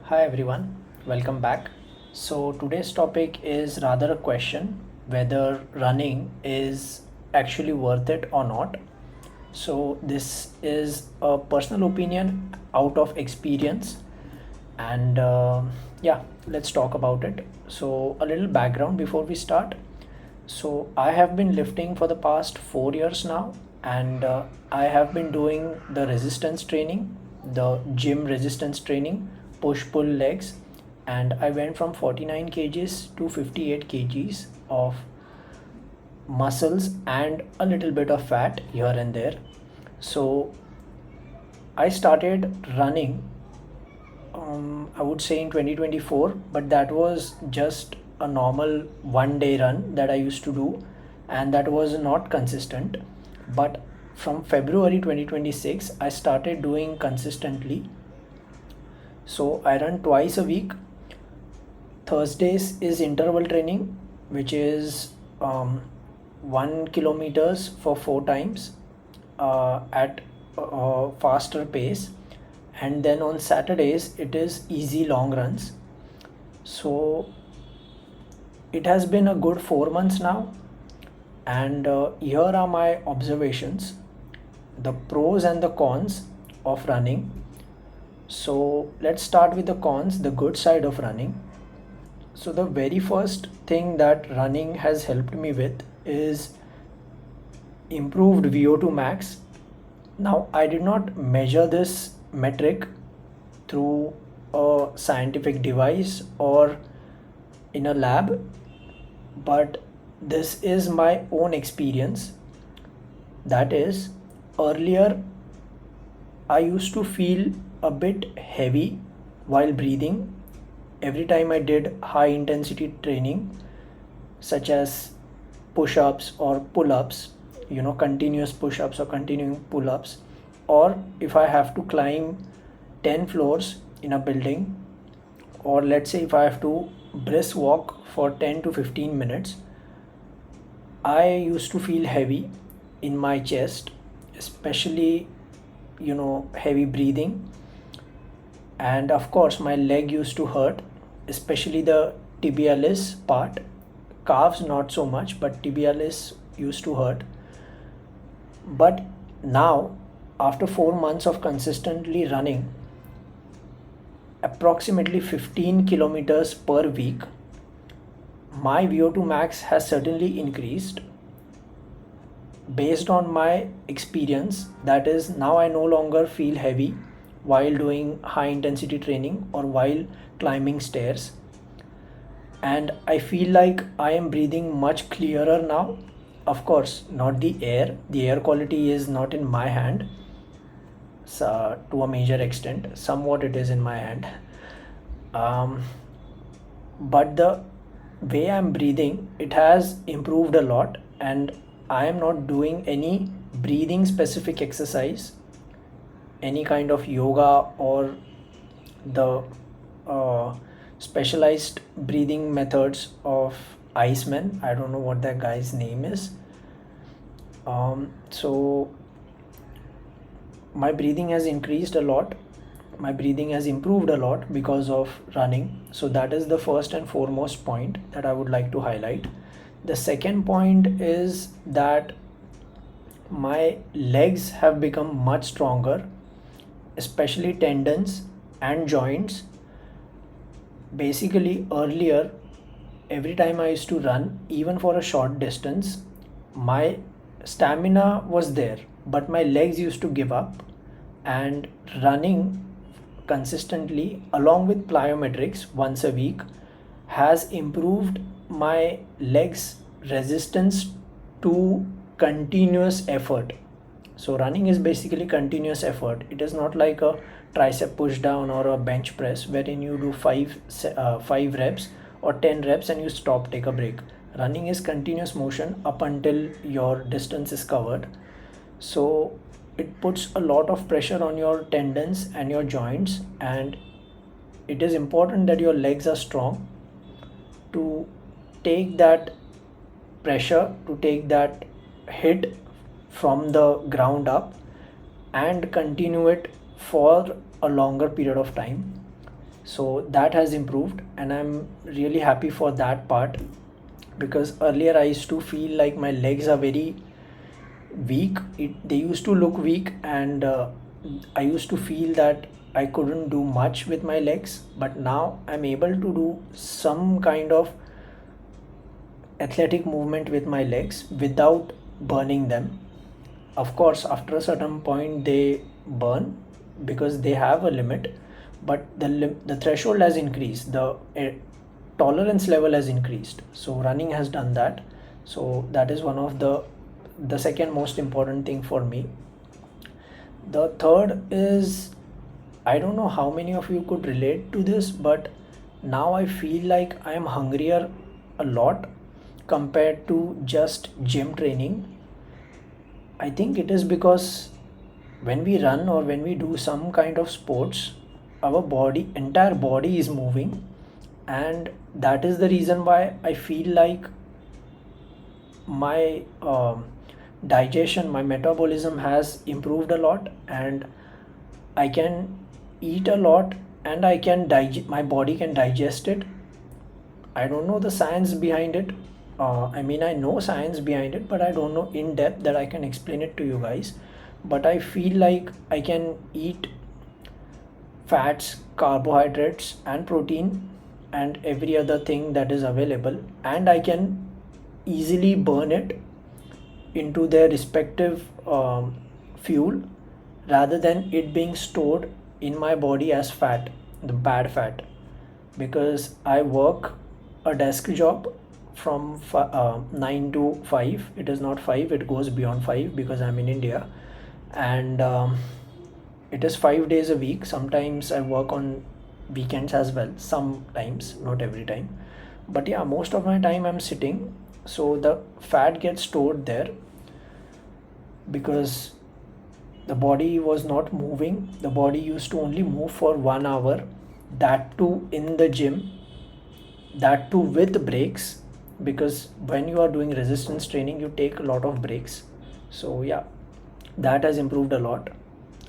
Hi everyone, welcome back. So today's topic is rather a question whether running is actually worth it or not. So this is a personal opinion out of experience and yeah, let's talk about it. So a little background before we start. So I have been lifting for the past 4 years now and I have been doing the resistance training, the gym resistance training, push pull legs, and I went from 49 kgs to 58 kgs of muscles and a little bit of fat here and there. So I started running, I would say in 2024, but that was just a normal 1 day run that I used to do, and that was not consistent. But from February 2026, I started doing consistently. So I run twice a week. Thursdays is interval training, which is 1 kilometers for 4 times at a faster pace, and then on Saturdays it is easy long runs. So it has been a good 4 months now, and here are my observations, the pros and the cons of running. So let's start with the cons, the good side of running. So the very first thing that running has helped me with is improved VO2 max. Now I did not measure this metric through a scientific device or in a lab, but this is my own experience. That is, earlier I used to feel a bit heavy while breathing every time I did high intensity training, such as push ups or pull ups, continuous push ups or continuing pull ups, or if I have to climb 10 floors in a building, or let's say if I have to brisk walk for 10 to 15 minutes, I used to feel heavy in my chest, especially, heavy breathing. And of course, my leg used to hurt, especially the tibialis part. Calves, not so much, but tibialis used to hurt. But now, after 4 months of consistently running, approximately 15 kilometers per week, my VO2 max has certainly increased based on my experience. That is, now I no longer feel heavy while doing high intensity training or while climbing stairs, and I feel like I am breathing much clearer now. Of course, not the air quality is not in my hand, so to a major extent, somewhat it is in my hand. um, but the way I'm breathing, it has improved a lot, and I am not doing any breathing specific exercise, any kind of yoga or the uh, specialized breathing methods of Iceman. I don't know what that guy's name is. So my breathing has increased a lot. My breathing has improved a lot because of running. So that is the first and foremost point that I would like to highlight. The second point is that my legs have become much stronger, especially tendons and joints. Basically, earlier, every time I used to run, even for a short distance, my stamina was there, but my legs used to give up. And running consistently, along with plyometrics once a week, has improved my legs' resistance to continuous effort. So running is basically continuous effort. It is not like a tricep push down or a bench press wherein you do five reps or 10 reps and you stop, take a break. Running is continuous motion up until your distance is covered. So it puts a lot of pressure on your tendons and your joints, and it is important that your legs are strong to take that pressure, to take that hit from the ground up and continue it for a longer period of time. So that has improved, and I'm really happy for that part, because earlier I used to feel like my legs are very weak. They used to look weak, and I used to feel that I couldn't do much with my legs. But now I'm able to do some kind of athletic movement with my legs without burning them. Of course, after a certain point, they burn because they have a limit, but the threshold has increased. The tolerance level has increased. So running has done that. So that is one of the second most important thing for me. The third is, I don't know how many of you could relate to this, but now I feel like I am hungrier a lot compared to just gym training. I think it is because when we run or when we do some kind of sports, our entire body is moving, and that is the reason why I feel like my digestion, my metabolism has improved a lot, and I can eat a lot, and my body can digest it. I don't know the science behind it. I mean, I know science behind it, but I don't know in depth that I can explain it to you guys. But I feel like I can eat fats, carbohydrates, and protein, and every other thing that is available, and I can easily burn it into their respective fuel, rather than it being stored in my body as fat, the bad fat. Because I work a desk job from 9 to 5. It is not 5, it goes beyond 5 because I'm in India, and it is 5 days a week. Sometimes I work on weekends as well, sometimes, not every time. But yeah, most of my time I'm sitting, so the fat gets stored there because the body was not moving. The body used to only move for 1 hour, that too in the gym, that too with breaks, because when you are doing resistance training, you take a lot of breaks. So, yeah, that has improved a lot.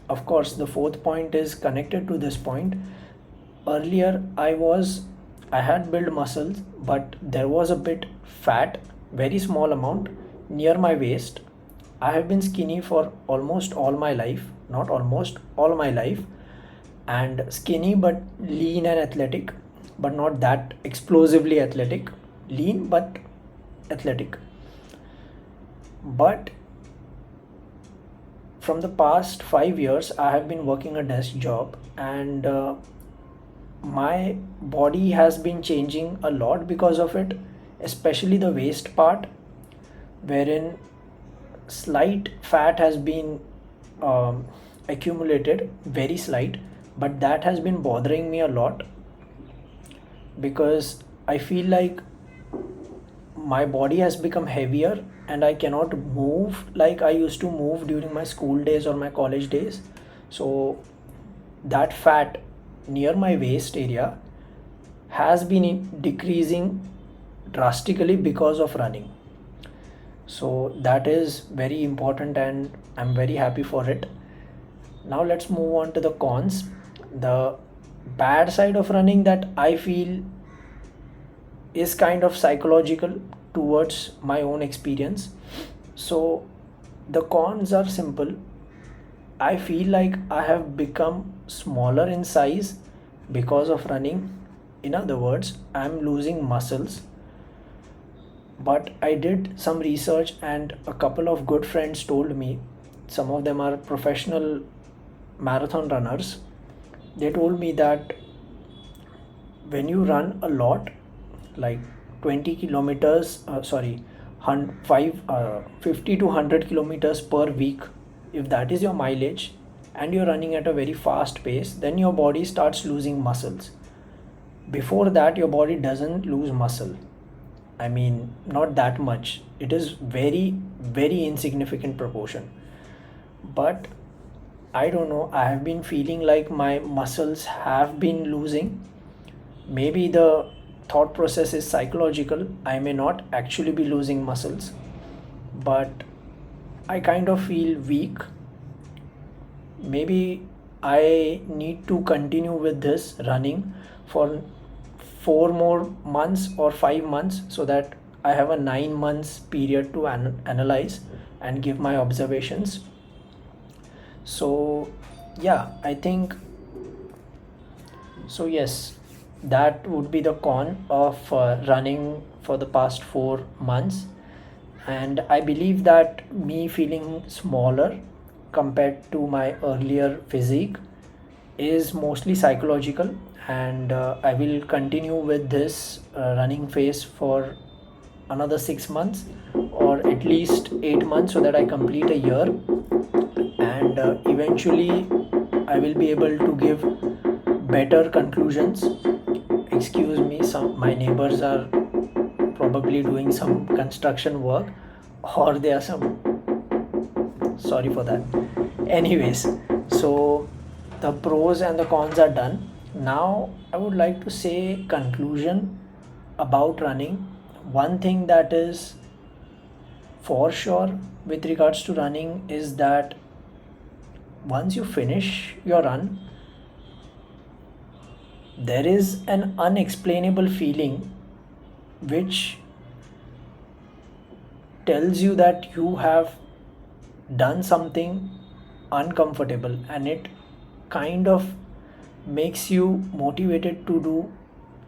Of course, the fourth point is connected to this point. Earlier, I had built muscles, but there was a bit fat, very small amount near my waist. I have been skinny for almost all my life, not almost all my life, and skinny but lean and athletic, but not that explosively athletic. Lean but athletic. But from the past 5 years, I have been working a desk job, and my body has been changing a lot because of it, especially the waist part, wherein slight fat has been um, accumulated, very slight, but that has been bothering me a lot, because I feel like my body has become heavier and I cannot move like I used to move during my school days or my college days. So that fat near my waist area has been decreasing drastically because of running. So that is very important, and I'm very happy for it. Now let's move on to the cons. The bad side of running that I feel is kind of psychological towards my own experience. So the cons are simple. I feel like I have become smaller in size because of running. In other words, I'm losing muscles. But I did some research, and a couple of good friends told me, some of them are professional marathon runners. They told me that when you run a lot, like 20 kilometers, 50 to 100 kilometers per week, if that is your mileage and you're running at a very fast pace, then your body starts losing muscles. Before that, your body doesn't lose muscle. I mean, not that much. It is very, very insignificant proportion. But I don't know, I have been feeling like my muscles have been losing. Maybe the thought process is psychological. I may not actually be losing muscles, but I kind of feel weak. Maybe I need to continue with this running for 4 more months or 5 months, so that I have a 9 months period to analyze and give my observations. So, yeah, I think so. Yes, that would be the con of running for the past 4 months. And I believe that me feeling smaller compared to my earlier physique is mostly psychological, and I will continue with this running phase for another 6 months or at least 8 months, so that I complete a year, and eventually I will be able to give better conclusions. Excuse me, some my neighbors are probably doing some construction work, or there are some, sorry for that. Anyways, so the pros and the cons are done. Now I would like to say conclusion about running. One thing that is for sure with regards to running is that once you finish your run, there is an unexplainable feeling which tells you that you have done something uncomfortable, and it kind of makes you motivated to do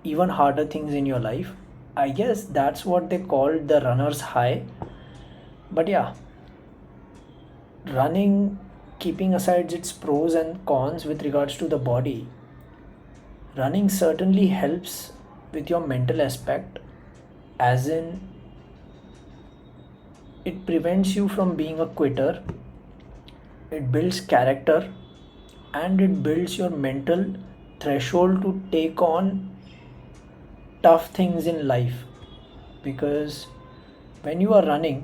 even harder things in your life. I guess that's what they call the runner's high. But yeah, running, keeping aside its pros and cons with regards to the body, running certainly helps with your mental aspect, as in it prevents you from being a quitter, it builds character, and it builds your mental threshold to take on tough things in life. Because when you are running,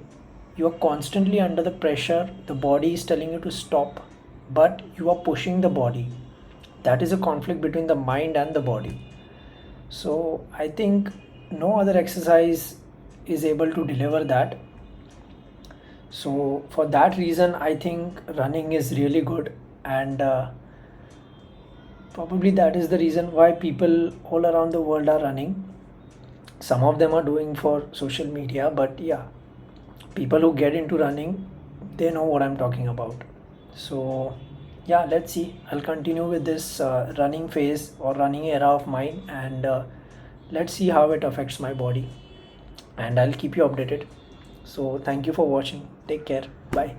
you are constantly under the pressure, the body is telling you to stop, but you are pushing the body. That is a conflict between the mind and the body. So I think no other exercise is able to deliver that. So for that reason, I think running is really good, and probably that is the reason why people all around the world are running. Some of them are doing for social media, but yeah, people who get into running, they know what I'm talking about. So yeah, let's see. I'll continue with this running phase or running era of mine, and let's see how it affects my body, and I'll keep you updated. So thank you for watching. Take care. Bye.